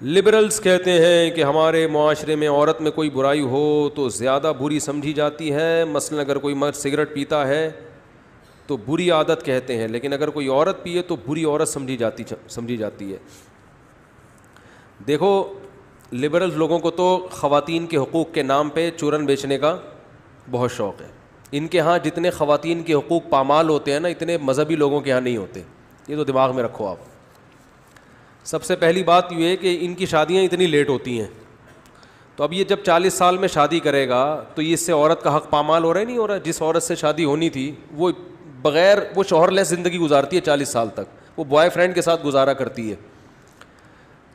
Liberals کہتے ہیں کہ ہمارے معاشرے میں عورت میں کوئی برائی ہو تو زیادہ بری سمجھی جاتی ہے. مثلاً اگر کوئی مرد سگریٹ پیتا ہے تو بری عادت کہتے ہیں, لیکن اگر کوئی عورت پیے تو بری عورت سمجھی جاتی ہے. دیکھو لبرلز لوگوں کو تو خواتین کے حقوق کے نام پہ چورن بیچنے کا بہت شوق ہے. ان کے ہاں جتنے خواتین کے حقوق پامال ہوتے ہیں نا, اتنے مذہبی لوگوں کے ہاں نہیں ہوتے. یہ تو دماغ میں رکھو آپ. سب سے پہلی بات یہ ہے کہ ان کی شادیاں اتنی لیٹ ہوتی ہیں, تو اب یہ جب 40 سال میں شادی کرے گا تو یہ اس سے عورت کا حق پامال ہو رہا ہے نہیں ہو رہا. جس عورت سے شادی ہونی تھی وہ بغیر وہ شوہر لیس زندگی گزارتی ہے 40 سال تک, وہ بوائے فرینڈ کے ساتھ گزارا کرتی ہے.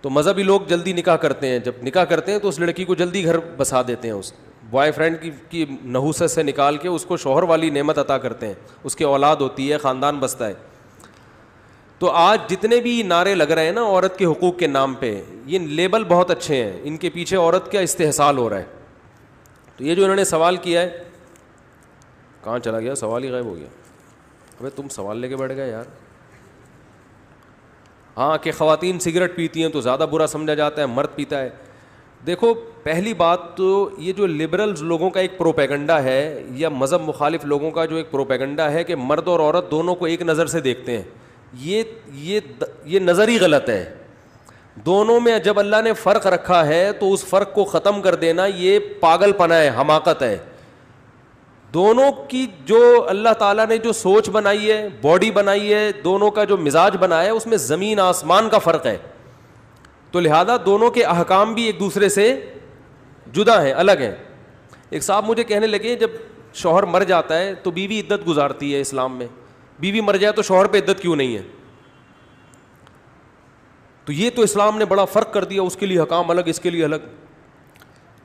تو مذہبی لوگ جلدی نکاح کرتے ہیں, جب نکاح کرتے ہیں تو اس لڑکی کو جلدی گھر بسا دیتے ہیں, اس بوائے فرینڈ کی نحوست سے نکال کے اس کو شوہر والی نعمت عطا کرتے ہیں, اس کی اولاد ہوتی ہے, خاندان بستا ہے. تو آج جتنے بھی نعرے لگ رہے ہیں نا عورت کے حقوق کے نام پہ, یہ لیبل بہت اچھے ہیں, ان کے پیچھے عورت کا استحصال ہو رہا ہے. تو یہ جو انہوں نے سوال کیا ہے, کہاں چلا گیا سوال ہی غائب ہو گیا. ابے تم سوال لے کے بیٹھ گئے یار. ہاں کہ خواتین سگریٹ پیتی ہیں تو زیادہ برا سمجھا جاتا ہے, مرد پیتا ہے. دیکھو پہلی بات تو یہ جو لبرلز لوگوں کا ایک پروپیگنڈا ہے, یا مذہب مخالف لوگوں کا جو ایک پروپیگنڈا ہے کہ مرد اور عورت دونوں کو ایک نظر سے دیکھتے ہیں, یہ نظر ہی غلط ہے. دونوں میں جب اللہ نے فرق رکھا ہے تو اس فرق کو ختم کر دینا یہ پاگل پنا ہے, حماقت ہے. دونوں کی جو اللہ تعالیٰ نے جو سوچ بنائی ہے, باڈی بنائی ہے, دونوں کا جو مزاج بنایا ہے, اس میں زمین آسمان کا فرق ہے. تو لہذا دونوں کے احکام بھی ایک دوسرے سے جدا ہیں, الگ ہیں. ایک صاحب مجھے کہنے لگے جب شوہر مر جاتا ہے تو بیوی عدت گزارتی ہے اسلام میں, بیوی مر جائے تو شوہر پہ عدت کیوں نہیں ہے؟ تو یہ تو اسلام نے بڑا فرق کر دیا, اس کے لیے حکام الگ, اس کے لیے الگ.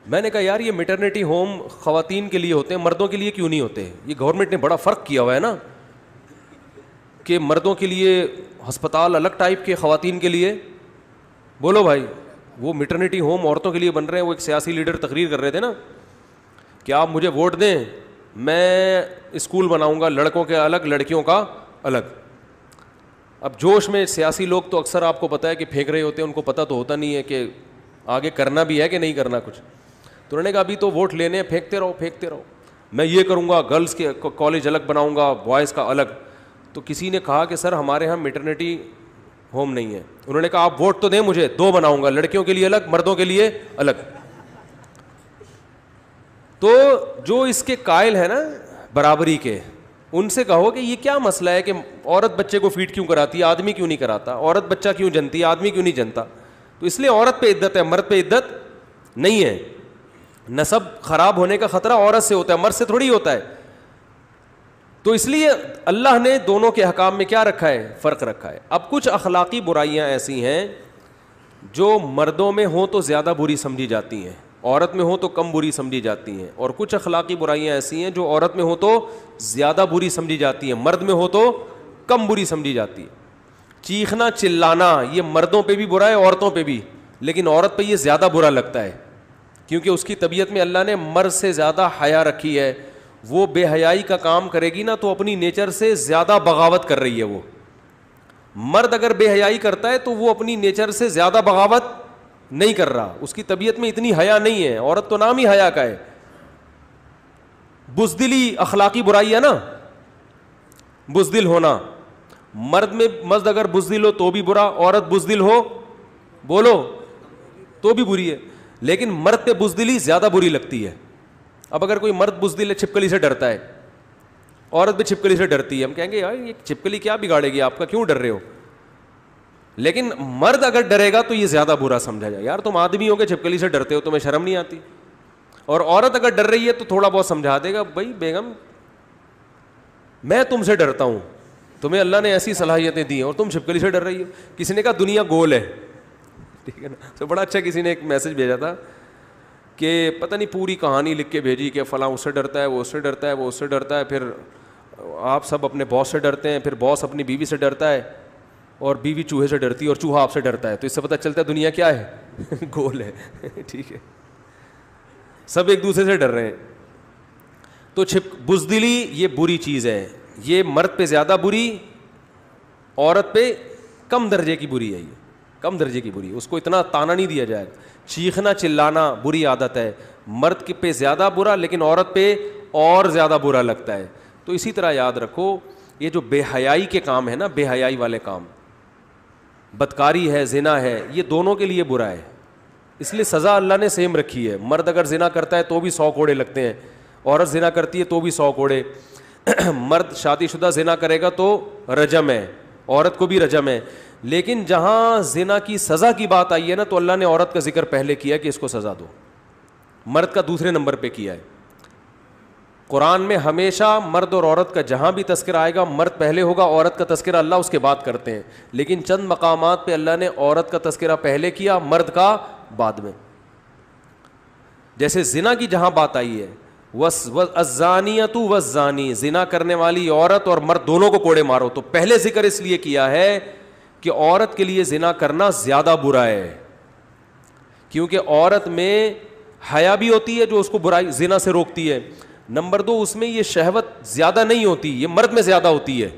میں نے کہا یار یہ میٹرنیٹی ہوم خواتین کے لیے ہوتے ہیں, مردوں کے لیے کیوں نہیں ہوتے؟ یہ گورنمنٹ نے بڑا فرق کیا ہوا ہے نا, کہ مردوں کے لیے ہسپتال الگ ٹائپ کے, خواتین کے لیے. بولو بھائی, وہ میٹرنیٹی ہوم عورتوں کے لیے بن رہے ہیں. وہ ایک سیاسی لیڈر تقریر کر رہے تھے نا کہ آپ مجھے ووٹ دیں, میں اسکول بناؤں گا لڑکوں کے الگ, لڑکیوں کا الگ. اب جوش میں سیاسی لوگ تو اکثر آپ کو پتہ ہے کہ پھینک رہے ہوتے ہیں, ان کو پتہ تو ہوتا نہیں ہے کہ آگے کرنا بھی ہے کہ نہیں کرنا کچھ. تو انہوں نے کہا ابھی تو ووٹ لینے, پھینکتے رہو, میں یہ کروں گا, گرلس کے کالج الگ بناؤں گا, بوائز کا الگ. تو کسی نے کہا کہ سر ہمارے یہاں میٹرنیٹی ہوم نہیں ہے. انہوں نے کہا آپ ووٹ تو دیں مجھے, 2 بناؤں گا, لڑکیوں کے لیے الگ, مردوں کے لیے الگ. تو جو اس کے قائل ہے نا برابری کے, ان سے کہو کہ یہ کیا مسئلہ ہے کہ عورت بچے کو فیڈ کیوں کراتی ہے, آدمی کیوں نہیں کراتا؟ عورت بچہ کیوں جنتی ہے, آدمی کیوں نہیں جنتا؟ تو اس لیے عورت پہ عدت ہے, مرد پہ عدت نہیں ہے. نسب خراب ہونے کا خطرہ عورت سے ہوتا ہے, مرد سے تھوڑی ہوتا ہے. تو اس لیے اللہ نے دونوں کے حکام میں کیا رکھا ہے؟ فرق رکھا ہے. اب کچھ اخلاقی برائیاں ایسی ہیں جو مردوں میں ہوں تو زیادہ بری سمجھی جاتی ہیں, عورت میں ہوں تو کم بری سمجھی جاتی ہیں. اور کچھ اخلاقی برائیاں ایسی ہیں جو عورت میں ہوں تو زیادہ بری سمجھی جاتی ہیں, مرد میں ہو تو کم بری سمجھی جاتی ہے. چیخنا چلانا یہ مردوں پہ بھی برا ہے, عورتوں پہ بھی, لیکن عورت پہ یہ زیادہ برا لگتا ہے کیونکہ اس کی طبیعت میں اللہ نے مرد سے زیادہ حیا رکھی ہے. وہ بے حیائی کا کام کرے گی نا تو اپنی نیچر سے زیادہ بغاوت کر رہی ہے. وہ مرد اگر بے حیائی کرتا ہے تو وہ اپنی نیچر سے زیادہ بغاوت نہیں کر رہا, اس کی طبیعت میں اتنی حیا نہیں ہے. عورت تو نام ہی حیا کا ہے. بزدلی اخلاقی برائی ہے نا, بزدل ہونا. مرد اگر بزدل ہو تو بھی برا, عورت بزدل ہو بولو تو بھی بری ہے. لیکن مرد پہ بزدلی زیادہ بری لگتی ہے. اب اگر کوئی مرد بزدل ہے, چھپکلی سے ڈرتا ہے, عورت بھی چھپکلی سے ڈرتی ہے, ہم کہیں گے یار یہ چھپکلی کیا بگاڑے گی آپ کا, کیوں ڈر رہے ہو؟ لیکن مرد اگر ڈرے گا تو یہ زیادہ برا سمجھا جائے, یار تم آدمی ہو کے چھپکلی سے ڈرتے ہو, تمہیں شرم نہیں آتی. اور عورت اگر ڈر رہی ہے تو تھوڑا بہت سمجھا دے گا, بھائی بیگم میں تم سے ڈرتا ہوں, تمہیں اللہ نے ایسی صلاحیتیں دی ہیں اور تم چھپکلی سے ڈر رہی ہو. کسی نے کہا دنیا گول ہے, ٹھیک ہے نا. تو بڑا اچھا کسی نے ایک میسج بھیجا تھا کہ پتہ نہیں پوری کہانی لکھ کے بھیجی کہ فلاں اس سے ڈرتا ہے, وہ اس سے ڈرتا ہے, وہ اس سے ڈرتا ہے, پھر آپ سب اپنے باس سے ڈرتے ہیں, پھر باس اپنی بیوی سے ڈرتا ہے, اور بیوی چوہے سے ڈرتی ہے, اور چوہا آپ سے ڈرتا ہے. تو اس سے پتہ چلتا ہے دنیا کیا ہے, گول ہے. ٹھیک ہے, سب ایک دوسرے سے ڈر رہے ہیں. تو بزدلی یہ بری چیز ہے, یہ مرد پہ زیادہ بری, عورت پہ کم درجے کی بری ہے. یہ کم درجے کی بری, اس کو اتنا تانا نہیں دیا جائے گا. چیخنا چلانا بری عادت ہے, مرد کے پہ زیادہ برا لیکن عورت پہ اور زیادہ برا لگتا ہے. تو اسی طرح یاد رکھو یہ جو بے حیائی کے کام ہے نا, بے حیائی والے کام, بدکاری ہے, زنا ہے, یہ دونوں کے لیے برا ہے. اس لیے سزا اللہ نے سیم رکھی ہے. مرد اگر زنا کرتا ہے تو بھی 100 کوڑے لگتے ہیں, عورت زنا کرتی ہے تو بھی 100 کوڑے. مرد شادی شدہ زنا کرے گا تو رجم ہے, عورت کو بھی رجم ہے. لیکن جہاں زنا کی سزا کی بات آئی ہے نا, تو اللہ نے عورت کا ذکر پہلے کیا کہ اس کو سزا دو, مرد کا دوسرے نمبر پہ کیا ہے. قرآن میں ہمیشہ مرد اور عورت کا جہاں بھی تذکرہ آئے گا مرد پہلے ہوگا, عورت کا تذکرہ اللہ اس کے بعد کرتے ہیں. لیکن چند مقامات پہ اللہ نے عورت کا تذکرہ پہلے کیا, مرد کا بعد میں. جیسے زنا کی جہاں بات آئی ہے, الزانیۃ والزانی, زنا کرنے والی عورت اور مرد دونوں کو کوڑے مارو, تو پہلے ذکر اس لیے کیا ہے کہ عورت کے لیے زنا کرنا زیادہ برا ہے, کیونکہ عورت میں حیا بھی ہوتی ہے جو اس کو برائی زنا سے روکتی ہے. نمبر 2, اس میں یہ شہوت زیادہ نہیں ہوتی, یہ مرد میں زیادہ ہوتی ہے.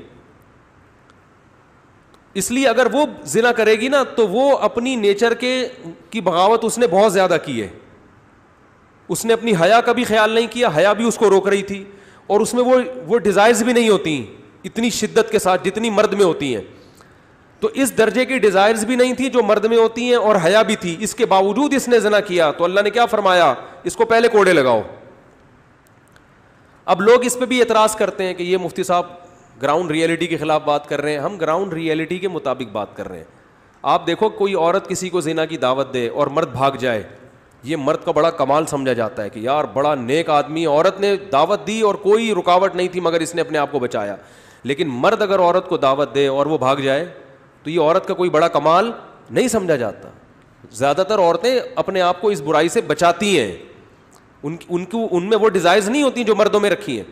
اس لیے اگر وہ زنا کرے گی نا تو وہ اپنی نیچر کی بغاوت اس نے بہت زیادہ کی ہے. اس نے اپنی حیا کا بھی خیال نہیں کیا, حیا بھی اس کو روک رہی تھی, اور اس میں وہ ڈیزائرز بھی نہیں ہوتی اتنی شدت کے ساتھ جتنی مرد میں ہوتی ہیں. تو اس درجے کی ڈیزائرز بھی نہیں تھی جو مرد میں ہوتی ہیں, اور حیا بھی تھی. اس کے باوجود اس نے زنا کیا تو اللہ نے کیا فرمایا, اس کو پہلے کوڑے لگاؤ. اب لوگ اس پہ بھی اعتراض کرتے ہیں کہ یہ مفتی صاحب گراؤنڈ ریئلٹی کے خلاف بات کر رہے ہیں. ہم گراؤنڈ ریئلٹی کے مطابق بات کر رہے ہیں. آپ دیکھو کوئی عورت کسی کو زنا کی دعوت دے اور مرد بھاگ جائے, یہ مرد کا بڑا کمال سمجھا جاتا ہے کہ یار بڑا نیک آدمی, عورت نے دعوت دی اور کوئی رکاوٹ نہیں تھی مگر اس نے اپنے آپ کو بچایا. لیکن مرد اگر عورت کو دعوت دے اور وہ بھاگ جائے تو یہ عورت کا کوئی بڑا کمال نہیں سمجھا جاتا. زیادہ تر عورتیں اپنے آپ کو اس برائی سے بچاتی ہیں, ان میں وہ ڈیزائرز نہیں ہوتی جو مردوں میں رکھی ہیں.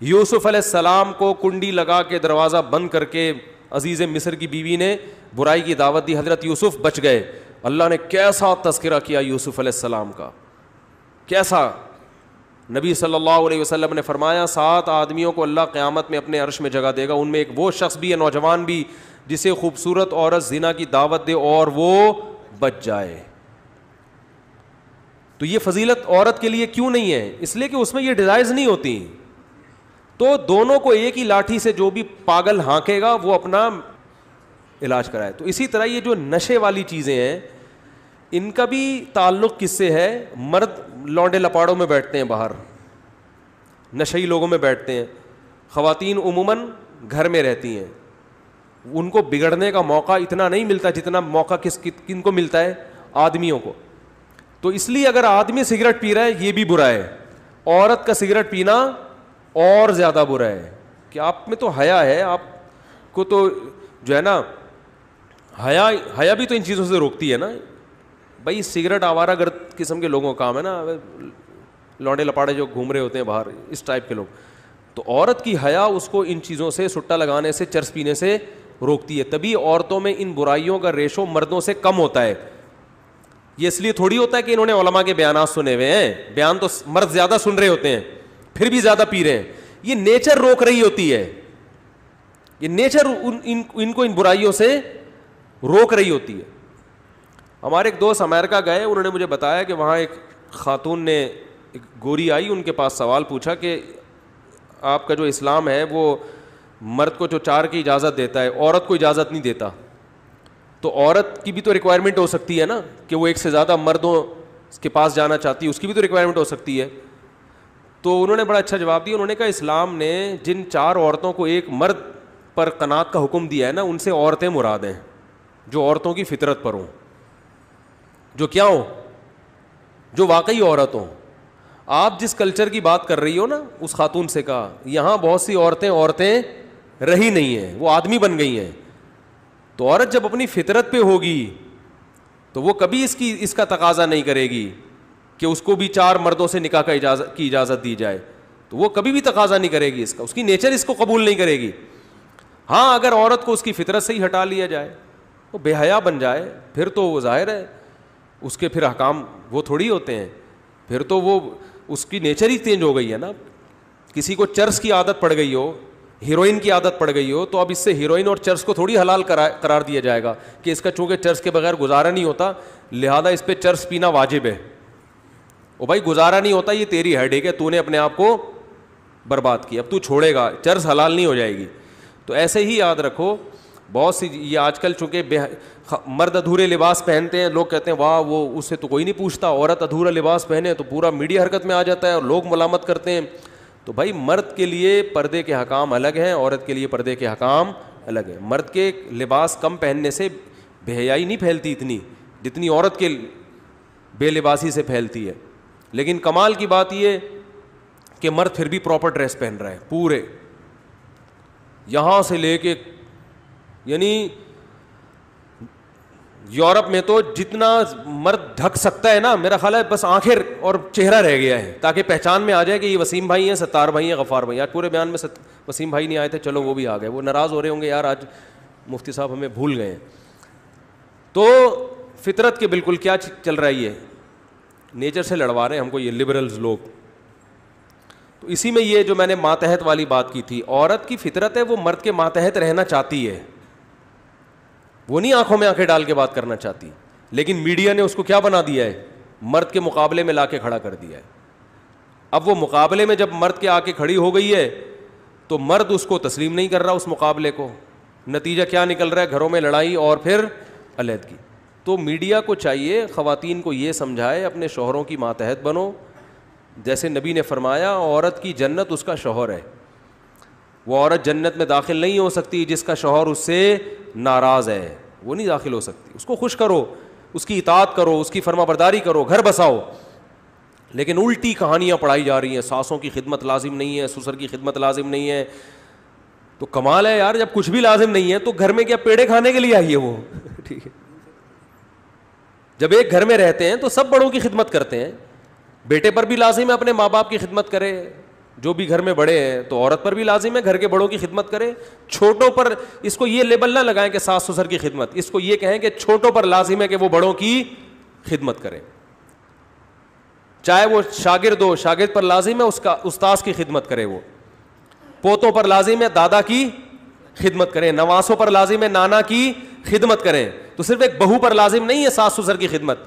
یوسف علیہ السلام کو کنڈی لگا کے دروازہ بند کر کے عزیز مصر کی بیوی نے برائی کی دعوت دی, حضرت یوسف بچ گئے. اللہ نے کیسا تذکرہ کیا یوسف علیہ السلام کا, کیسا. نبی صلی اللہ علیہ وسلم نے فرمایا 7 آدمیوں کو اللہ قیامت میں اپنے عرش میں جگہ دے گا, ان میں ایک وہ شخص بھی ہے, نوجوان بھی, جسے خوبصورت عورت زنا کی دعوت دے اور وہ بچ جائے. تو یہ فضیلت عورت کے لیے کیوں نہیں ہے؟ اس لیے کہ اس میں یہ ڈیزائرز نہیں ہوتی. تو دونوں کو ایک ہی لاٹھی سے جو بھی پاگل ہانکے گا وہ اپنا علاج کرائے. تو اسی طرح یہ جو نشے والی چیزیں ہیں ان کا بھی تعلق کس سے ہے؟ مرد لونڈے لپاڑوں میں بیٹھتے ہیں, باہر نشئی لوگوں میں بیٹھتے ہیں, خواتین عموماً گھر میں رہتی ہیں. ان کو بگڑنے کا موقع اتنا نہیں ملتا جتنا موقع کن کو ملتا ہے؟ آدمیوں کو. تو اس لیے اگر آدمی سگریٹ پی رہا ہے یہ بھی برا ہے, عورت کا سگریٹ پینا اور زیادہ برا ہے. کہ آپ میں تو حیا ہے, آپ کو تو جو ہے نا حیا بھی تو ان چیزوں سے روکتی ہے نا. بھائی سگریٹ آوارہ گرد قسم کے لوگوں کا کام ہے نا, لونڈے لپاڑے جو گھوم رہے ہوتے ہیں باہر, اس ٹائپ کے لوگ. تو عورت کی حیا اس کو ان چیزوں سے, سٹا لگانے سے, چرس پینے سے روکتی ہے. تبھی عورتوں میں ان برائیوں کا ریشو مردوں سے کم ہوتا ہے. یہ اس لیے تھوڑی ہوتا ہے کہ انہوں نے علماء کے بیانات سنے ہوئے ہیں, بیان تو مرد زیادہ سن رہے ہوتے ہیں پھر بھی زیادہ پی رہے ہیں. یہ نیچر روک رہی ہوتی ہے, یہ نیچر ان کو ان برائیوں سے روک رہی ہوتی ہے. ہمارے ایک دوست امریکہ گئے, انہوں نے مجھے بتایا کہ وہاں ایک خاتون نے, ایک گوری آئی, ان کے پاس سوال پوچھا کہ آپ کا جو اسلام ہے وہ مرد کو جو 4 کی اجازت دیتا ہے, عورت کو اجازت نہیں دیتا. تو عورت کی بھی تو ریکوائرمنٹ ہو سکتی ہے نا کہ وہ ایک سے زیادہ مردوں کے پاس جانا چاہتی ہے, اس کی بھی تو ریکوائرمنٹ ہو سکتی ہے. تو انہوں نے بڑا اچھا جواب دیا. انہوں نے کہا اسلام نے جن 4 عورتوں کو ایک مرد پر قناعت کا حکم دیا ہے نا, ان سے عورتیں مراد ہیں جو عورتوں کی فطرت پر ہوں, جو کیا ہوں, جو واقعی عورت ہوں. آپ جس کلچر کی بات کر رہی ہو نا, اس خاتون سے کہا یہاں بہت سی عورتیں رہی نہیں ہیں, وہ آدمی بن گئی ہیں. تو عورت جب اپنی فطرت پہ ہوگی تو وہ کبھی اس کا تقاضا نہیں کرے گی کہ اس کو بھی 4 مردوں سے نکاح کی اجازت دی جائے. تو وہ کبھی بھی تقاضا نہیں کرے گی اس کا, اس کی نیچر اس کو قبول نہیں کرے گی. ہاں اگر عورت کو اس کی فطرت سے ہی ہٹا لیا جائے, وہ بے حیا بن جائے, پھر تو وہ ظاہر ہے اس کے پھر احکام وہ تھوڑی ہوتے ہیں, پھر تو وہ اس کی نیچر ہی چینج ہو گئی ہے نا. کسی کو چرس کی عادت پڑ گئی ہو, ہیروئن کی عادت پڑ گئی ہو تو اب اس سے ہیروئن اور چرس کو تھوڑی حلال قرار دیا جائے گا کہ اس کا چونکہ چرس کے بغیر گزارا نہیں ہوتا لہذا اس پہ چرس پینا واجب ہے. او بھائی گزارا نہیں ہوتا, یہ تیری ہیڈیک ہے, تو نے اپنے آپ کو برباد کی, اب تو چھوڑے گا, چرس حلال نہیں ہو جائے گی. تو ایسے ہی یاد رکھو بہت سی یہ آج کل چونکہ مرد ادھورے لباس پہنتے ہیں, لوگ کہتے ہیں واہ وہ اس سے تو کوئی نہیں پوچھتا, عورت ادھورا لباس پہنے تو پورا میڈیا حرکت میں آ جاتا ہے اور لوگ ملامت کرتے ہیں. تو بھائی مرد کے لیے پردے کے حکام الگ ہیں, عورت کے لیے پردے کے حکام الگ ہیں. مرد کے لباس کم پہننے سے بے حیائی نہیں پھیلتی اتنی جتنی عورت کے بے لباسی سے پھیلتی ہے. لیکن کمال کی بات یہ کہ مرد پھر بھی پراپر ڈریس پہن رہا ہے پورے یہاں سے لے کے, یعنی یورپ میں تو جتنا مرد ڈھک سکتا ہے نا, میرا خیال ہے بس آنکھیں اور چہرہ رہ گیا ہے تاکہ پہچان میں آ جائے کہ یہ وسیم بھائی ہیں, ستار بھائی ہیں, غفار بھائی. آج پورے بیان میں وسیم بھائی نہیں آئے تھے, چلو وہ بھی آ گئے, وہ ناراض ہو رہے ہوں گے یار آج مفتی صاحب ہمیں بھول گئے ہیں. تو فطرت کے بالکل کیا چل رہا ہے, یہ نیچر سے لڑوا رہے ہیں ہم کو یہ لبرلز لوگ. تو اسی میں یہ جو میں نے ماتحت والی بات کی تھی, عورت کی فطرت ہے وہ مرد کے ماتحت رہنا چاہتی ہے, وہ نہیں آنکھوں میں آنکھیں ڈال کے بات کرنا چاہتی, لیکن میڈیا نے اس کو کیا بنا دیا ہے, مرد کے مقابلے میں لا کے کھڑا کر دیا ہے. اب وہ مقابلے میں جب مرد کے آ کے کھڑی ہو گئی ہے تو مرد اس کو تسلیم نہیں کر رہا اس مقابلے کو. نتیجہ کیا نکل رہا ہے, گھروں میں لڑائی اور پھر علیحدگی. تو میڈیا کو چاہیے خواتین کو یہ سمجھائے اپنے شوہروں کی ماتحت بنو, جیسے نبی نے فرمایا عورت کی جنت اس کا شوہر ہے. وہ عورت جنت میں داخل نہیں ہو سکتی جس کا شوہر اس سے ناراض ہے, وہ نہیں داخل ہو سکتی. اس کو خوش کرو, اس کی اطاعت کرو, اس کی فرما برداری کرو, گھر بساؤ. لیکن الٹی کہانیاں پڑھائی جا رہی ہیں, ساسوں کی خدمت لازم نہیں ہے, سسر کی خدمت لازم نہیں ہے. تو کمال ہے یار, جب کچھ بھی لازم نہیں ہے تو گھر میں کیا پیڑے کھانے کے لیے آئیے وہ ٹھیک ہے. جب ایک گھر میں رہتے ہیں تو سب بڑوں کی خدمت کرتے ہیں. بیٹے پر بھی لازم ہے اپنے ماں باپ کی خدمت کرے, جو بھی گھر میں بڑے ہیں, تو عورت پر بھی لازم ہے گھر کے بڑوں کی خدمت کرے. چھوٹوں پر اس کو یہ لیبل نہ لگائیں کہ ساس سسر کی خدمت, اس کو یہ کہیں کہ چھوٹوں پر لازم ہے کہ وہ بڑوں کی خدمت کرے. چاہے وہ شاگرد ہو, شاگرد پر لازم ہے اس کا استاذ کی خدمت کرے, وہ پوتوں پر لازم ہے دادا کی خدمت کریں, نواسوں پر لازم ہے نانا کی خدمت کریں. تو صرف ایک بہو پر لازم نہیں ہے ساس سسر کی خدمت,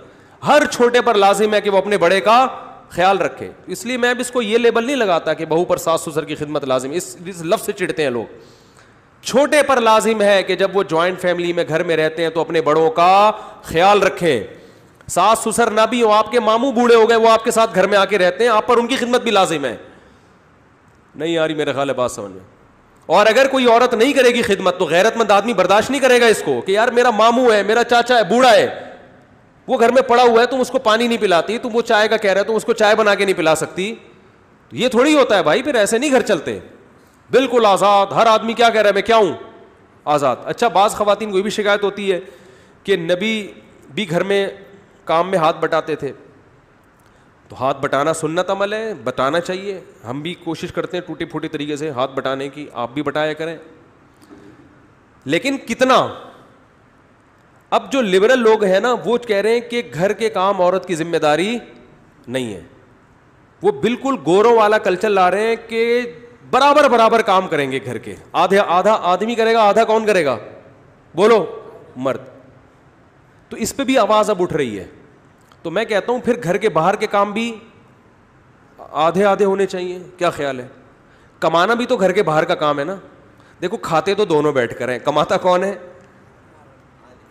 ہر چھوٹے پر لازم ہے کہ وہ اپنے بڑے کا خیال رکھے. اس لیے میں اب اس کو یہ لیبل نہیں لگاتا کہ بہو پر ساس سسر کی خدمت لازم, اس لفظ سے چڑھتے ہیں لوگ. چھوٹے پر لازم ہے کہ جب وہ جوائنٹ فیملی میں گھر میں رہتے ہیں تو اپنے بڑوں کا خیال رکھیں. ساس سسر نہ بھی ہو, آپ کے ماموں بوڑھے ہو گئے, وہ آپ کے ساتھ گھر میں آ کے رہتے ہیں, آپ پر ان کی خدمت بھی لازم ہے. نہیں آ رہی میرے خیال ہے بات سمجھ میں. اور اگر کوئی عورت نہیں کرے گی خدمت تو غیرت مند آدمی برداشت نہیں کرے گا اس کو کہ یار میرا ماموں ہے, میرا چاچا ہے, بوڑھا ہے, وہ گھر میں پڑا ہوا ہے, تم اس کو پانی نہیں پلاتی, تم وہ چائے کا کہہ رہے, تم اس کو چائے بنا کے نہیں پلا سکتی. یہ تھوڑی ہوتا ہے بھائی, پھر ایسے نہیں گھر چلتے. بالکل آزاد, ہر آدمی کیا کہہ رہا ہے میں کیا ہوں, آزاد. اچھا بعض خواتین کو یہ بھی شکایت ہوتی ہے کہ نبی بھی گھر میں کام میں ہاتھ بٹاتے تھے. تو ہاتھ بٹانا سنت عمل ہے, بٹانا چاہیے. ہم بھی کوشش کرتے ہیں ٹوٹی پھوٹی طریقے سے ہاتھ بٹانے کی, آپ بھی بٹایا کریں, لیکن کتنا. اب جو لبرل لوگ ہیں نا وہ کہہ رہے ہیں کہ گھر کے کام عورت کی ذمہ داری نہیں ہے. وہ بالکل گوروں والا کلچر لا رہے ہیں کہ برابر برابر کام کریں گے گھر کے, آدھا آدمی کرے گا, آدھا کون کرے گا, بولو, مرد. تو اس پہ بھی آواز اب اٹھ رہی ہے. تو میں کہتا ہوں پھر گھر کے باہر کے کام بھی آدھے آدھے ہونے چاہیے. کیا خیال ہے؟ کمانا بھی تو گھر کے باہر کا کام ہے نا. دیکھو کھاتے تو دونوں بیٹھ کر ہیں, کماتا کون ہے؟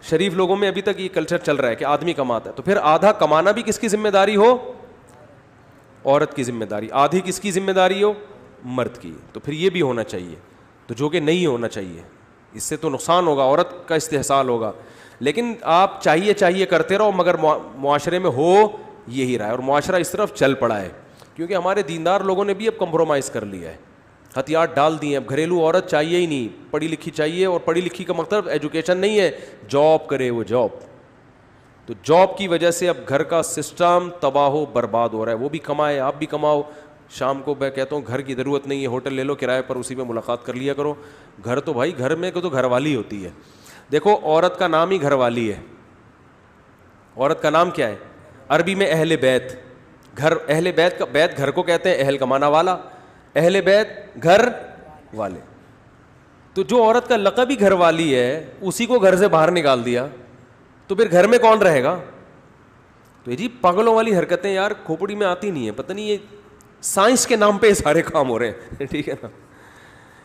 شریف لوگوں میں ابھی تک یہ کلچر چل رہا ہے کہ آدمی کماتا ہے. تو پھر آدھا کمانا بھی کس کی ذمہ داری ہو؟ عورت کی ذمہ داری. آدھی کس کی ذمہ داری ہو؟ مرد کی. تو پھر یہ بھی ہونا چاہیے, تو جو کہ نہیں ہونا چاہیے. اس سے تو نقصان ہوگا, عورت کا استحصال ہوگا. لیکن آپ چاہیے کرتے رہو, مگر معاشرے میں ہو یہی رہا ہے, اور معاشرہ اس طرف چل پڑا ہے کیونکہ ہمارے دیندار لوگوں نے بھی اب کمپرومائز کر لیا ہے, ہتھیار ڈال دیے. اب گھریلو عورت چاہیے ہی نہیں, پڑھی لکھی چاہیے. اور پڑھی لکھی کا مطلب ایجوکیشن نہیں ہے, جاب کرے وہ جاب. تو جاب کی وجہ سے اب گھر کا سسٹم تباہ و برباد ہو رہا ہے. وہ بھی کمائے, آپ بھی کماؤ. شام کو میں کہتا ہوں گھر کی ضرورت نہیں ہے, ہوٹل لے لو کرائے پر, اسی میں ملاقات کر لیا کرو. گھر تو بھائی گھر میں تو گھر والی ہوتی ہے. دیکھو عورت کا نام ہی گھر والی ہے. عورت کا نام کیا ہے عربی میں؟ اہل بیت. گھر, اہل بیت کا, بیت گھر کو کہتے ہیں, اہل کا معنی والا, اہل بیت گھر والے. تو جو عورت کا لقب ہی گھر والی ہے اسی کو گھر سے باہر نکال دیا تو پھر گھر میں کون رہے گا؟ تو یہ جی پاگلوں والی حرکتیں یار کھوپڑی میں آتی نہیں ہے. پتہ نہیں یہ سائنس کے نام پہ یہ سارے کام ہو رہے ہیں, ٹھیک ہے نا,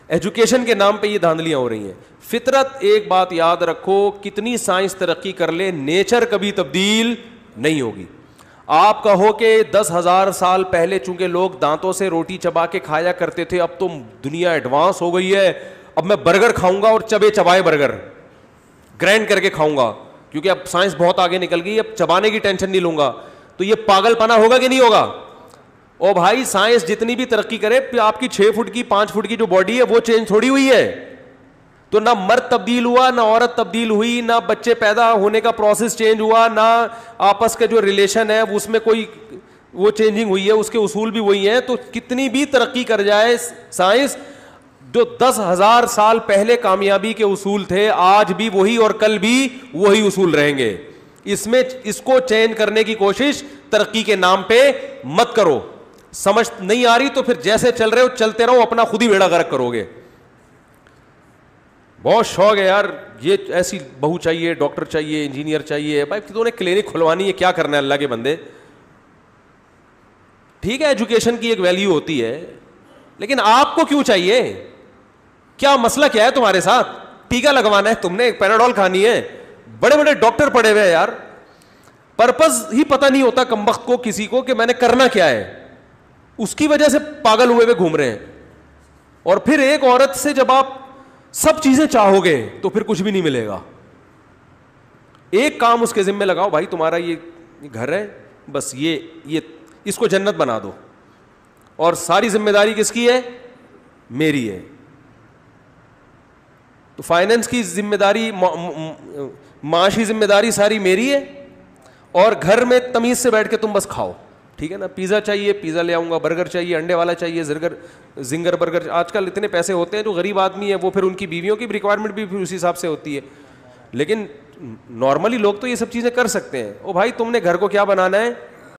ایجوکیشن کے نام پہ یہ دھاندلیاں ہو رہی ہیں. فطرت, ایک بات یاد رکھو, کتنی سائنس ترقی کر لے نیچر کبھی تبدیل نہیں ہوگی. آپ کہو کہ 10,000 سال پہلے چونکہ لوگ دانتوں سے روٹی چبا کے کھایا کرتے تھے, اب تو دنیا ایڈوانس ہو گئی ہے, اب میں برگر کھاؤں گا اور چبے چبائے برگر گرینڈ کر کے کھاؤں گا کیونکہ اب سائنس بہت آگے نکل گئی, اب چبانے کی ٹینشن نہیں لوں گا. تو یہ پاگل پنا ہوگا کہ نہیں ہوگا؟ او بھائی سائنس جتنی بھی ترقی کرے, آپ کی 6 فٹ کی 5 فٹ کی جو باڈی ہے وہ چینج تھوڑی ہوئی ہے. تو نہ مرد تبدیل ہوا, نہ عورت تبدیل ہوئی, نہ بچے پیدا ہونے کا پروسیس چینج ہوا, نہ آپس کے جو ریلیشن ہے اس میں کوئی وہ چینجنگ ہوئی ہے, اس کے اصول بھی وہی ہیں. تو کتنی بھی ترقی کر جائے سائنس, جو 10,000 سال پہلے کامیابی کے اصول تھے آج بھی وہی اور کل بھی وہی اصول رہیں گے. اس کو چینج کرنے کی کوشش ترقی کے نام پہ مت کرو. سمجھ نہیں آ رہی تو پھر جیسے چل رہے ہو چلتے رہو, اپنا خود ہی بیڑا غرق کرو گے. بہت شوق ہے یار, یہ ایسی بہو چاہیے, ڈاکٹر چاہیے, انجینئر چاہیے. بھائی تو نے کلینک کھلوانی ہے, کیا کرنا ہے اللہ کے بندے. ٹھیک ہے ایجوکیشن کی ایک ویلیو ہوتی ہے, لیکن آپ کو کیوں چاہیے؟ کیا مسئلہ کیا ہے تمہارے ساتھ؟ ٹیکا لگوانا ہے تم نے, پیراڈول کھانی ہے, بڑے بڑے ڈاکٹر پڑے ہوئے ہیں یار, پرپز ہی پتہ نہیں ہوتا کمبخت کو کسی کو کہ میں نے کرنا کیا ہے, اس کی وجہ سے پاگل ہوئے ہوئے گھوم رہے ہیں. اور پھر ایک عورت سے جب آپ سب چیزیں چاہو گے تو پھر کچھ بھی نہیں ملے گا. ایک کام اس کے ذمہ لگاؤ, بھائی تمہارا یہ گھر ہے, بس یہ اس کو جنت بنا دو, اور ساری ذمہ داری کس کی ہے؟ میری ہے. تو فائنینس کی ذمہ داری, معاشی ذمہ داری ساری میری ہے, اور گھر میں تمیز سے بیٹھ کے تم بس کھاؤ. ٹھیک ہے نا, پیزا چاہیے پیزا لے آؤں گا, برگر چاہیے انڈے والا چاہیے, زنگر برگر. آج کل اتنے پیسے ہوتے ہیں جو غریب آدمی ہے وہ پھر ان کی بیویوں کی ریکوائرمنٹ بھی پھر اسی حساب سے ہوتی ہے. لیکن نارملی لوگ تو یہ سب چیزیں کر سکتے ہیں. او بھائی تم نے گھر کو کیا بنانا ہے؟